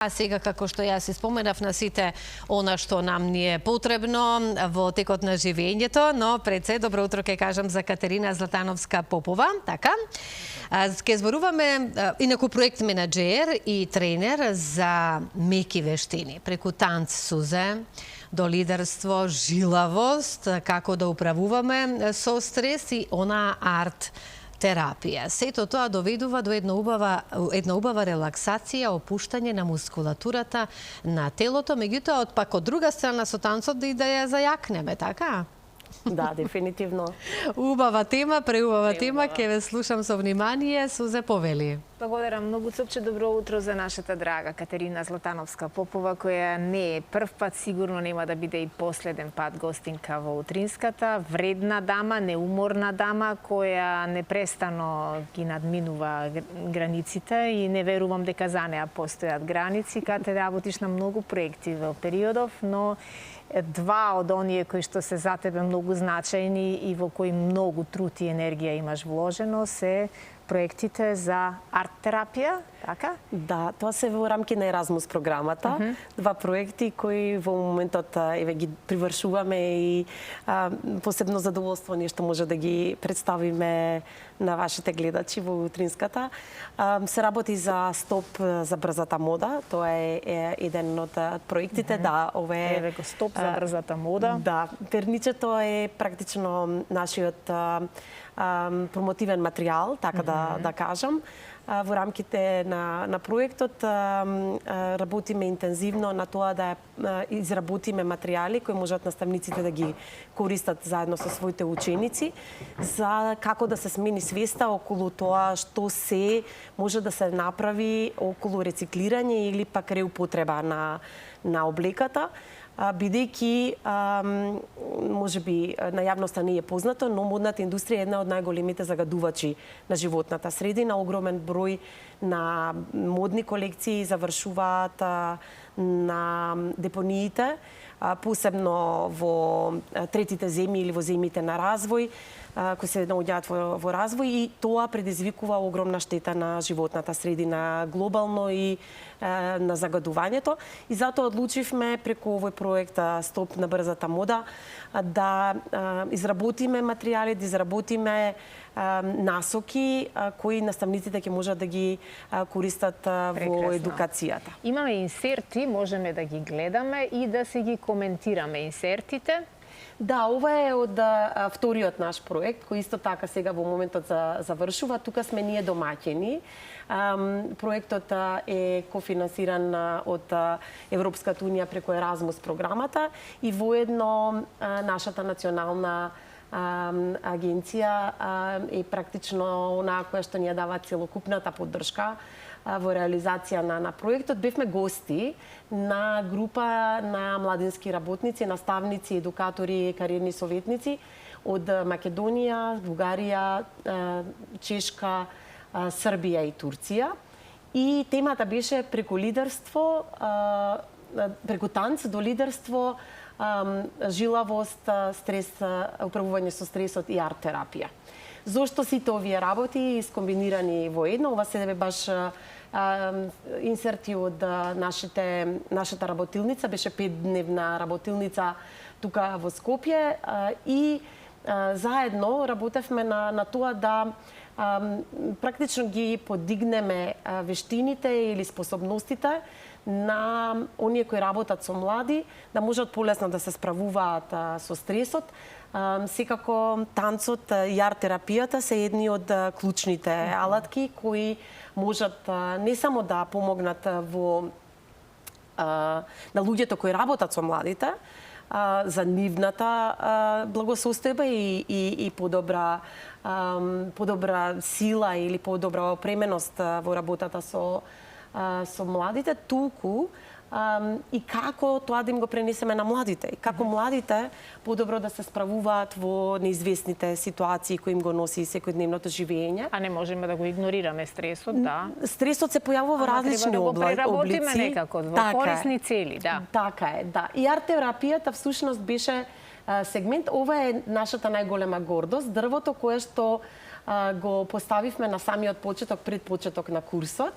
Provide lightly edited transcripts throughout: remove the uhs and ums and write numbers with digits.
А сега, како што јас си споменав на сите она што нам ни е потребно во текот на живењето, но пред се добро утро ќе кажам за Катерина Златановска Попова, така? Ке зборуваме инаку проект менаџер и тренер за меки вештини, преку танц сузе, до лидерство, жилавост, како да управуваме со стрес и она арт терапија. Сето тоа доведува до една убава релаксација, опуштање на мускулатурата на телото, меѓутоа од друга страна со танцот да и да ја зајакнеме, така? Да, дефинитивно. Убава тема, преубава тема, ќе ве слушам со внимание, Сузе повели. Благодарам многу, Цопче. Добро утро за нашата драга Катерина Златановска Попова, која не е прв пат, сигурно нема да биде и последен пат гостинка во утринската. Вредна дама, неуморна дама, која непрестано ги надминува границите и не верувам дека за неа постојат граници. Кате работиш на многу проекти во периодов, но два од оние кои што се за тебе многу значајни и во кои многу труд и енергија имаш вложено се проектите за арт терапија, така? Да, тоа се во рамки на Еразмус програмата. Два проекти кои во моментот еве ги привршуваме и посебно задоволство ние што може да ги представиме на вашите гледачи во утринската. Се работи за Стоп за брзата мода. Тоа е еден од проектите, да, Еве го Стоп за брзата мода. Да, перничето е практично нашиот промотивен материјал, така да кажам. Во рамките на проектот работиме интензивно на тоа да изработиме материјали кои можат наставниците да ги користат заедно со своите ученици за како да се смени свеста околу тоа што се може да се направи околу рециклирање или пак реупотреба на облеката, бидејќи можеби на јавноста не е познато, но модната индустрија е една од најголемите загадувачи на животната средина. Огромен број на модни колекции завршуваат на депониите, посебно во третите земји или во земјите на развој, кои се наоѓаат во развој, и тоа предизвикува огромна штета на животната средина глобално и на загадувањето. И затоа одлучивме преку овој проект Стоп на брзата мода да изработиме материјали, да изработиме насоки кои наставниците ќе можат да ги користат во едукацијата. Имаме инсерти, можеме да ги гледаме и да се ги коментираме инсертите. Да, ова е од вториот наш проект, кој исто така сега во моментот завршува. Тука сме ние домаќини. Проектот е кофинансиран од Европската унија преку Еразмус програмата и воедно нашата национална агенција е практично онаа која што ни ја дава целокупната поддршка во реализација на проектот. Бевме гости на група на младински работници, наставници, едукатори, кариерни советници од Македонија, Бугарија, Чешка, Србија и Турција. И темата беше преку лидерство, преку танц до лидерство, жилавост, стрес, управување со стресот и арт терапија. Зошто сите овие работи искомбинирани во едно? Ова се баш инсерти од нашата работилница, беше 5-дневна работилница тука во Скопје и заедно работевме на тоа да практично ги подигнеме вештините или способностите на оние кои работат со млади, да можат полесно да се справуваат со стресот. Секако танцот и арт терапијата се едни од клучните алатки кои можат не само да помогнат на луѓето кои работат со младите за нивната благосостојба и подобра сила или подобра опременост во работата со младите, туку и како тоа да им го пренесеме на младите. И како младите подобро да се справуваат во неизвестните ситуации кои им го носи секојдневното живење. А не можеме да го игнорираме стресот, да. Стресот се појавува во различни облици. Треба да го преработиме некако, во корисни цели, да. Така е, да. И арт терапијата всушност беше сегмент. Ова е нашата најголема гордост, дрвото кое што го поставивме на самиот почеток, пред почеток на курсот.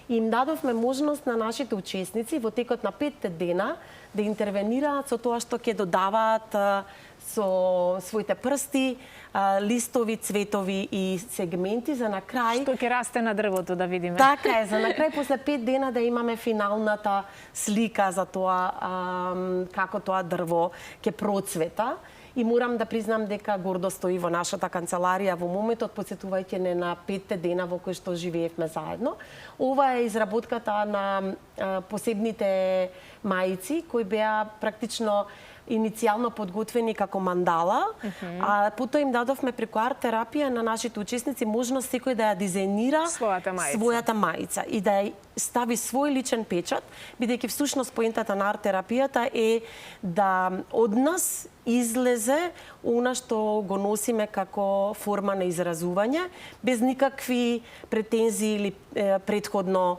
и им дадовме можност на нашите учесници во текот на 5 дена да интервенираат со тоа што ќе додаваат со своите прсти, листови, цветови и сегменти за на крај. Што ќе расте на дрвото, да видиме. Така е, за на крај после 5 дена да имаме финалната слика за тоа како тоа дрво ќе процвета. И морам да признам дека гордо стои во нашата канцеларија во моментот, подсетувајќи не на 5 дена во кои што живеевме заедно. Ова е изработката на посебните маици кои беа практично иницијално подготвени како мандала, а потоа им дадовме преку арт-терапија на нашите учесници можност секој да ја дизајнира својата маица и да ја стави свој личен печат, бидејќи всушност поентата на арт-терапијата е да од нас излезе она што го носиме како форма на изразување, без никакви претензии или претходно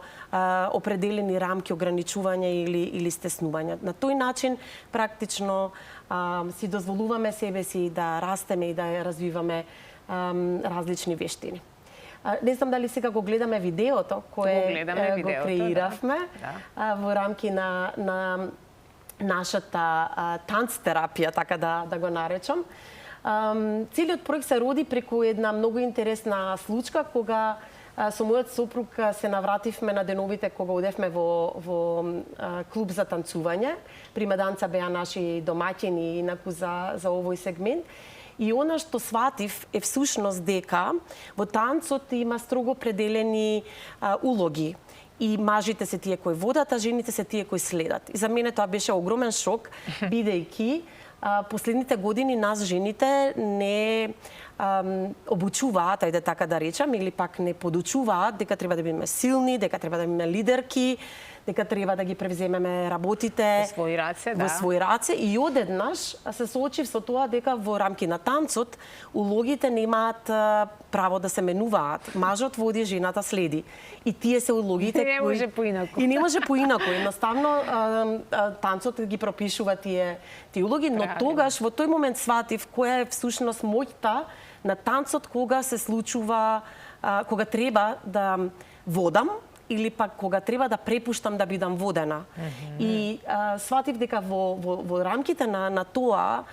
определени рамки, ограничувања или стеснувања. На тој начин практично си дозволуваме себе си да растеме и да развиваме различни вештини. Не знам дали сега го гледаме видеото кое го креиравме во рамки на нашата танц-терапија, така да го наречам. Целиот проект се роди преку една многу интересна случка, кога со мојот сопруг се навративме на деновите кога одевме во клуб за танцување. Прима Данца беа наши домаќини инаку за овој сегмент. И она што сватив е всушност дека во танцот има строго определени улоги. И мажите се тие кои водат, а жените се тие кои следат. И за мене тоа беше огромен шок, бидејќи последните години нас жените не обучуваат, ајде така да речам, или пак не подучуваат дека треба да бидеме силни, дека треба да бидеме лидерки, дека треба да ги превземеме работите во своји раце, во своји раце, и одеднаш се соочив со тоа дека во рамки на танцот улогите немаат право да се менуваат. Мажот води, жената следи. И тие се улогите кои... Не може поинаку. И не може поинаку. Едноставно танцот ги пропишува тие улоги, но тогаш во тој момент сватив која е всушност моќта на танцот кога се случува, кога треба да водам, или пак кога треба да препуштам да бидам водена. И сватив дека во рамките на тоа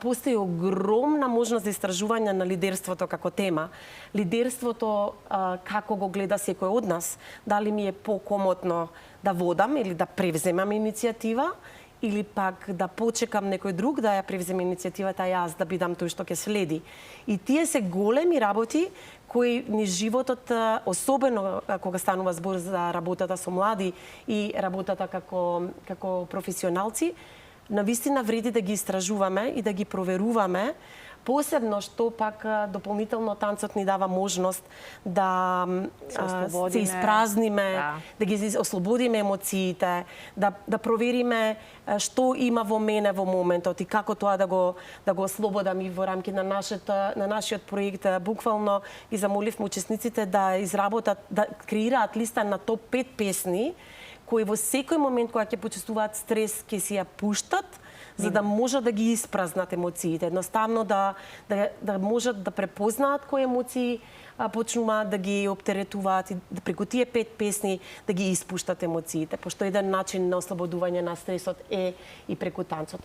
постои огромна можност за истражување на лидерството како тема. Лидерството како го гледа секој од нас. Дали ми е покомотно да водам или да превземам иницијатива, или пак да почекам некој друг да ја превземе иницијативата јас да бидам тој што ќе следи. И тие се големи работи кои ни животот, особено кога станува збор за работата со млади и работата како професионалци, навистина вреди да ги истражуваме и да ги проверуваме, посебно што пак дополнително танцот ни дава можност да се испразниме, да ги ослободиме емоциите, да провериме што има во мене во моментот и како тоа да го ослободам. И во рамки на нашиот проект буквално ги замоливме учесниците да изработат, да креираат листа на топ 5 песни кои во секој момент кога ќе почувствуваат стрес ќе си ја пуштат, за да можат да ги испразнат емоциите. Едноставно да можат да препознаат кои емоции почнуваат да ги оптеретуваат и преку тие 5 песни да ги испуштат емоциите, пошто еден начин на ослободување на стресот е и преку танцот.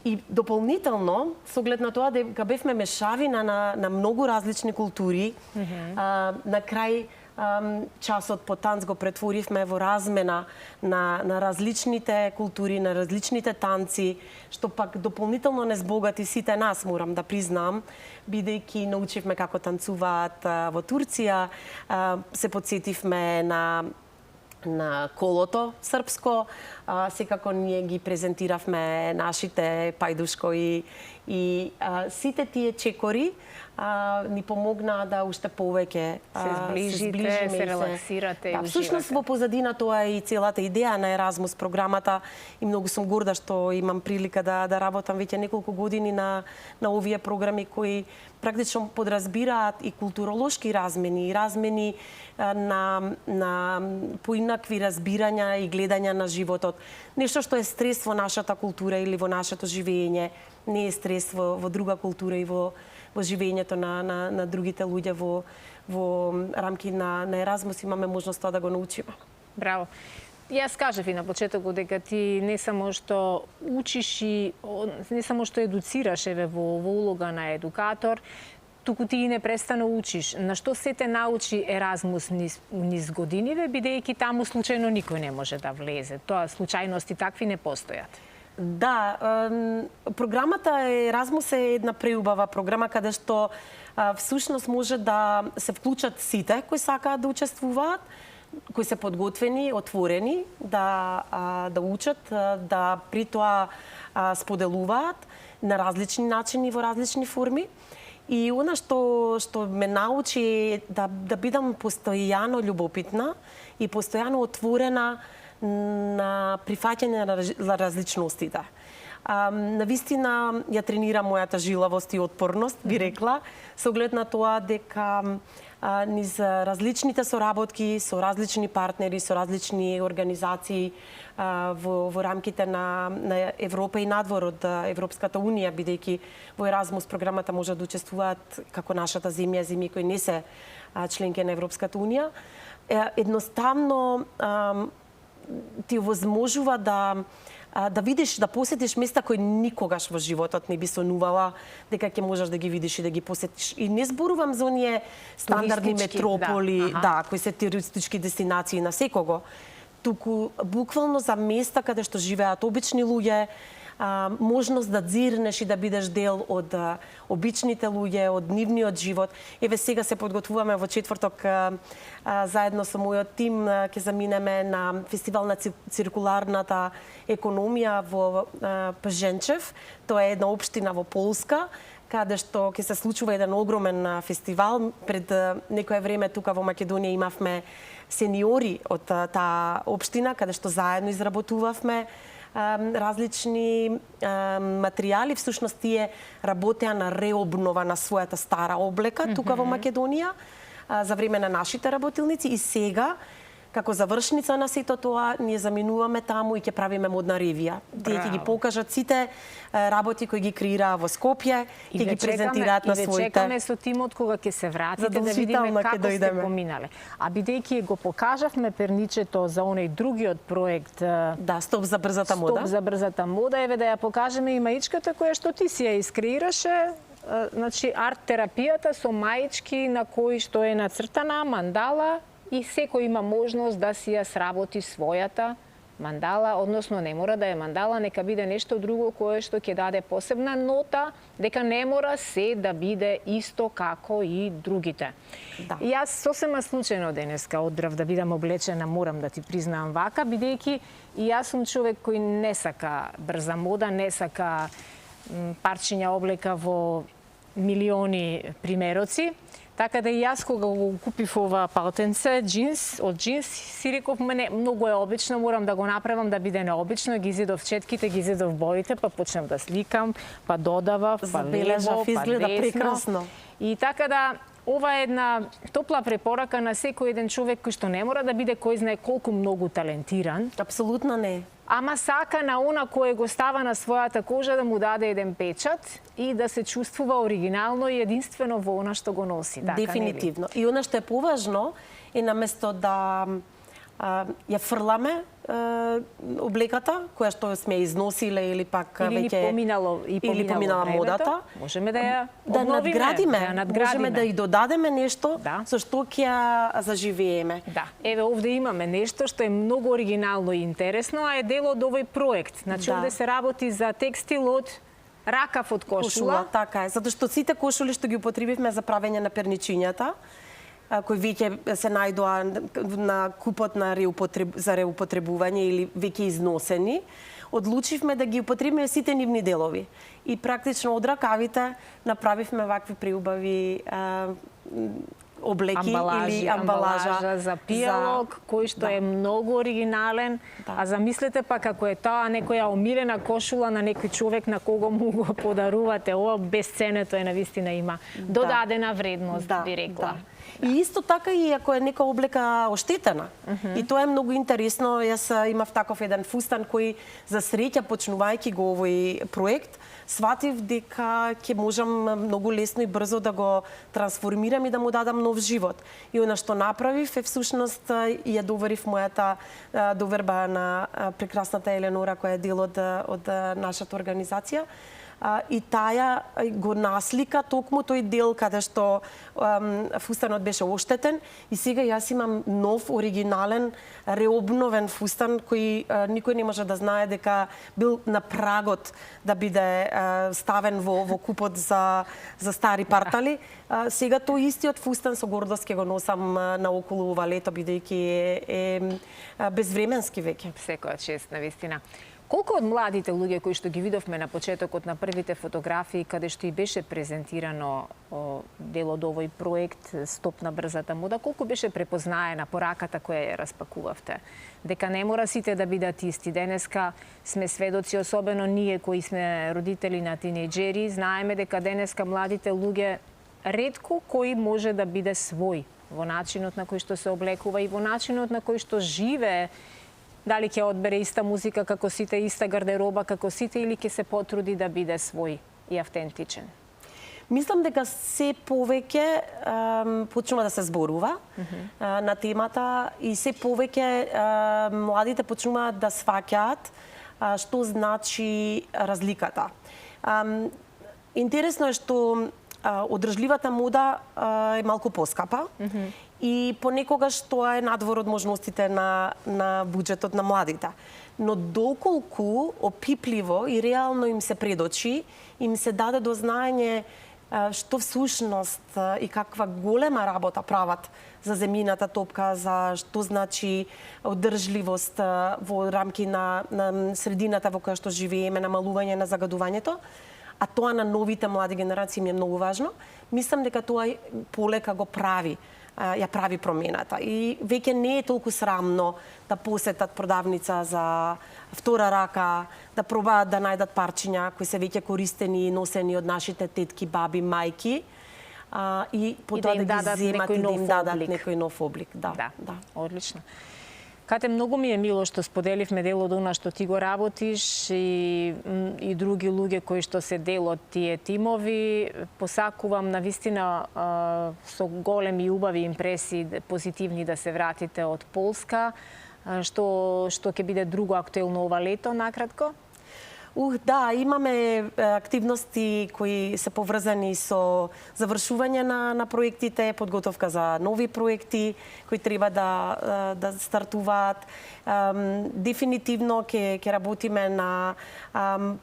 И дополнително, со оглед на тоа дека бевме мешавина на многу различни култури, на крај часот по танц го претворивме во размена на различните култури, на различните танци, што пак дополнително не збогати сите нас, морам да признам, бидејќи научивме како танцуваат во Турција, се подсетивме на колото српско, секако ние ги презентиравме нашите пајдушко и сите тие чекори ни помогнаа да уште повеќе се сближиме, се релаксирате и уживате. Всушност во позадина тоа е и целата идеја на Еразмус програмата и многу сум горда што имам прилика да работам веќе неколку години на овие програми кои практично подразбираат и културолошки размени, и размени на поинакви разбирања и гледања на животот. Нешто што е стрес во нашата култура или во нашето живење, не е стрес во друга култура и во живењето на другите луѓе во рамки на Еразмус имаме можност тоа да го научиме. Браво. Јас кажав и на почетокот дека ти не само што учиш и не само што едуцираш во улога на едукатор, туку ти и не престано учиш. На што се те научи Еразмус низ годиниве, бидејќи таму случајно никој не може да влезе. Тоа случајности такви не постојат. Да, програмата Еразмус е една преубава програма каде што всушност може да се вклучат сите кои сакаат да учествуваат, кои се подготвени, отворени да учат, да при тоа споделуваат на различни начини во различни форми. И она што ме научи да бидам постојано љубопитна и постојано отворена на прифаќање на различностите. Навистина ја тренира мојата жилавост и отпорност, би рекла, со оглед на тоа дека низ различните соработки со различни партнери, со различни организации во рамките на Европа и надвор од Европската Унија, бидејќи во Еразмус програмата може да учествуваат како нашата земја, земји кои не се членки на Европската Унија, едноставно ти овозможува да видиш, да посетиш места кои никогаш во животот не би сонувала дека ќе можеш да ги видиш и да ги посетиш. И не зборувам за оние стандардни метрополи, кои се туристички дестинации на секого, туку буквално за места каде што живеат обични луѓе, можност да дзирнеш и да бидеш дел од обичните луѓе, од нивниот живот. Еве сега се подготвуваме во четврток заедно со мојот тим ќе заминеме на фестивал на циркуларната економија во Пженчев. Тоа е една општина во Полска, каде што ќе се случува еден огромен фестивал. Пред некое време тука во Македонија имавме сениори од таа општина, каде што заедно изработувавме различни материјали. Всушност тие работеа на реобнова на својата стара облека тука во Македонија за време на нашите работилници и сега како завршница на сето тоа ние заминуваме таму и ќе правиме модна ревија. Тие ќе ги покажат сите работи кои ги креираа во Скопје, ќе ги презентираат на своите. И ве чекаме со тимот кога ќе се вратите да видиме како сте поминале. А бидејќи го покажавме перничето за оној другиот проект, да, Стоп за брзата мода. Стоп за брзата мода, еве да ја покажеме и маичката која што ти си ја искреираше. Значи арт терапијата со маички на кои што е нацртана мандала и секој има можност да си ја сработи својата мандала, односно не мора да е мандала, нека биде нешто друго кое што ќе даде посебна нота, дека не мора се да биде исто како и другите. Да. И јас сосема случајно денеска оддрав да бидам облечена, морам да ти признавам вака, бидејќи и јас сум човек кој не сака брза мода, не сака парчиња облека во милиони примероци. Така да и јас кога го купив ова палтенце, од джинс, си реков, мене многу е обично, морам да го направам да биде необично, ги изидов четките, ги изидов боите, па почнав да сликам, па додавав, па лево, па десно. И така да, ова е една топла препорака на секој еден човек кој што не мора да биде кој знае колку многу талентиран. Апсолутно не. Ама сака на она кој го става на својата кожа да му даде еден печат и да се чувствува оригинално и единствено во она што го носи. Така, дефинитивно. И она што е поважно е наместо да ја фрламе облеката која што сме износиле или пак веќе поминала модата, можеме да ја надградиме, можеме да и додадеме нешто со што ќе ја заживееме. Да, еве овде имаме нешто што е многу оригинално и интересно, а е дел од овој проект. Значи овде се работи за текстил од ракав од кошула. Така е, затоа што сите кошули што ги употребивме за правење на перничињата, кои веќе се најдоа на купот за реупотребување или веќе износени, одлучивме да ги употребиме сите нивни делови. И практично од ракавите направивме вакви преубави облеки или амбалажа за пијалок, кој што е многу оригинален. А замислете па како е тоа некоја омилена кошула на некој човек на кого му го подарувате, ова безценето е навистина има додадена вредност, би рекла. И исто така и ако е нека облека оштетена. И тоа е многу интересно. Јас имав таков еден фустан кој за среќа почнувајќи го овој проект, сватив дека ќе можам многу лесно и брзо да го трансформирам и да му дадам нов живот. И она што направив е всушност ја доверив мојата доверба на прекрасната Еленора која е дел од нашата организација. И таа го наслика токму тој дел каде што фустанот беше оштетен и сега јас имам нов, оригинален, реобновен фустан кој никој не може да знае дека бил на прагот да биде ставен во купот за стари партали. Сега тој истиот фустан со гордост ќе го носам наоколу ова лето бидејќи е безвременски веќе. Секоја чест, навистина. Колку од младите луѓе кои што ги видовме на почетокот на првите фотографии, каде што и беше презентирано дел од овој проект Стоп на брзата мода, колку беше препознаена пораката која ја распакувавте? Дека не мора сите да бидат исти. Денеска сме сведоци, особено ние кои сме родители на тинејџери, знаеме дека денеска младите луѓе ретко кој може да биде свој во начинот на кој што се облекува и во начинот на кој што живее. Дали ќе одбере иста музика како сите, иста гардероба како сите или ќе се потруди да биде свој и автентичен? Мислам дека се повеќе почнува да се зборува на темата и се повеќе младите почнуваат да сваќаат што значи разликата. Интересно е што одржливата мода е малку поскапа и понекогаш тоа е надвор од можностите на буџетот на младите. Но доколку опипливо и реално им се предочи, им се даде до знаење што всушност и каква голема работа прават за земјината топка, за што значи одржливост во рамки на средината во која што живееме, намалување на загадувањето, а тоа на новите млади генерации ми е многу важно, мислам дека тоа полека го прави, ја прави промената. И веќе не е толку срамно да посетат продавница за втора рака, да пробаат да најдат парчиња кои се веќе користени и носени од нашите тетки, баби, мајки, и потоа да ги земат и да им дадат некој нов облик. Да. Одлично. Кате, многу ми е мило што споделивме дел од она што ти го работиш и други луѓе кои што се дел од тие тимови. Посакувам навистина со големи и убави импресии позитивни да се вратите од Полска. Што ќе биде друго актуелно ова лето, накратко? Да, имаме активности кои се поврзани со завршување на проектите, подготовка за нови проекти кои треба да стартуваат. Дефинитивно ќе работиме на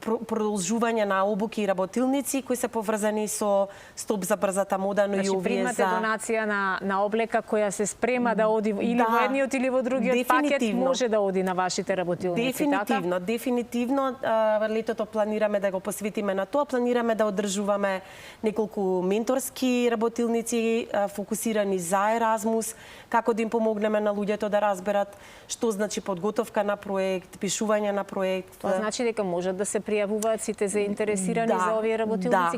продолжување на обуки и работилници кои се поврзани со Стоп за брзата мода, но и овие примате донација на облека која се спрема да оди или во едниот или во другиот пакет, може да оди на вашите работилници, така? Дефинитивно. Летото планираме да го посветиме на тоа. Планираме да одржуваме неколку менторски работилници фокусирани за Еразмус, како да им помогнеме на луѓето да разберат што значи подготовка на проект, пишување на проект. Тоа значи дека можат да се пријавуваат сите заинтересирани за овие работилници,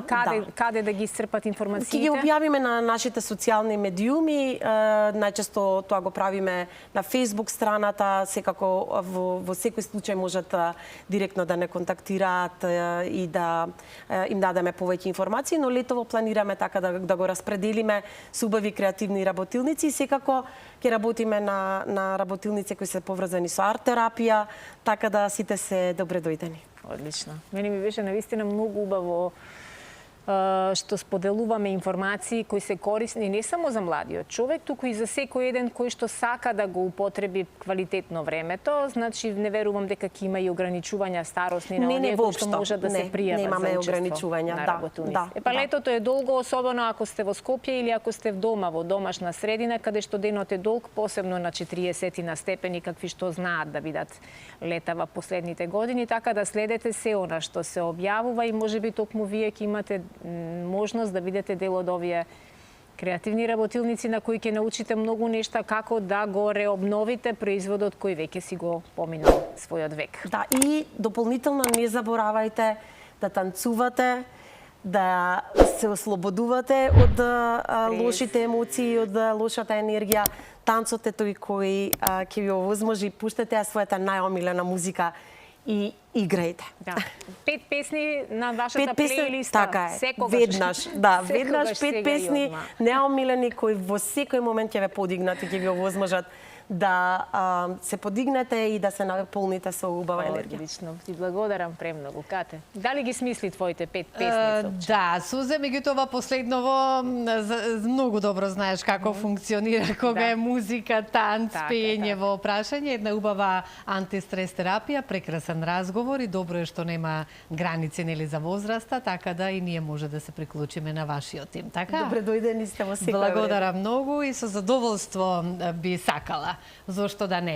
каде да ги исцрпат информациите? Ќе ги објавиме на нашите социјални медиуми, најчесто тоа го правиме на Facebook страната, секако во секој случај можат директно да не контактираат и да им дадеме повеќе информации, но летово планираме така да го распределиме со убави креативни работилници и секако ќе работиме на работилници кои се поврзани со арт-терапија, така да сите се добре дојдени. Одлично. Мене ми беше навистина многу убаво што споделуваме информации кои се корисни не само за младиот човек, туку и за секој еден кој што сака да го употреби квалитетно времето. Значи, не верувам дека ќе има и ограничувања старосни на оние кои што можат да се пријават за учество на работилници. Летото е долго, особено ако сте во Скопје или ако сте дома во домашна средина, каде што денот е долг, посебно на 40 на степени, какви што знаат да бидат лета во последните години, така да следете се она што се објавува и можеби токму вие ќе имате можност да бидете дел од овие креативни работилници на кои ќе научите многу нешта како да го реобновите производот кој веќе си го поминал својот век. Да, и дополнително не заборавајте да танцувате, да се ослободувате од лошите емоции, од лошата енергија. Танцот е тој кој ќе ви овозможи, пуштете ја својата најомилена музика и играјте. Да. 5 песни на вашата плейлиста. Така е. Секогаш. Веднаш, да, веднаш 5 песни одма. неомилени кои во секој момент ќе ве подигнат и ќе ви овозможат да се подигнете и да се наполните со убава енергија. Одлично. Ти благодарам премногу, Кате. Дали ги смисли твоите 5 песни? Да, Сузе, меѓутоа последново многу добро знаеш како функционира кога е музика, танц, пеење во прашање, една убава антистрес терапија, прекрасен разговор и добро е што нема граници нели за возраста, така да и ние може да се приклучиме на вашиот тим, така? Добре дојдени сте во секој време. Благодарам многу и со задоволство би сакала. Зошто да не?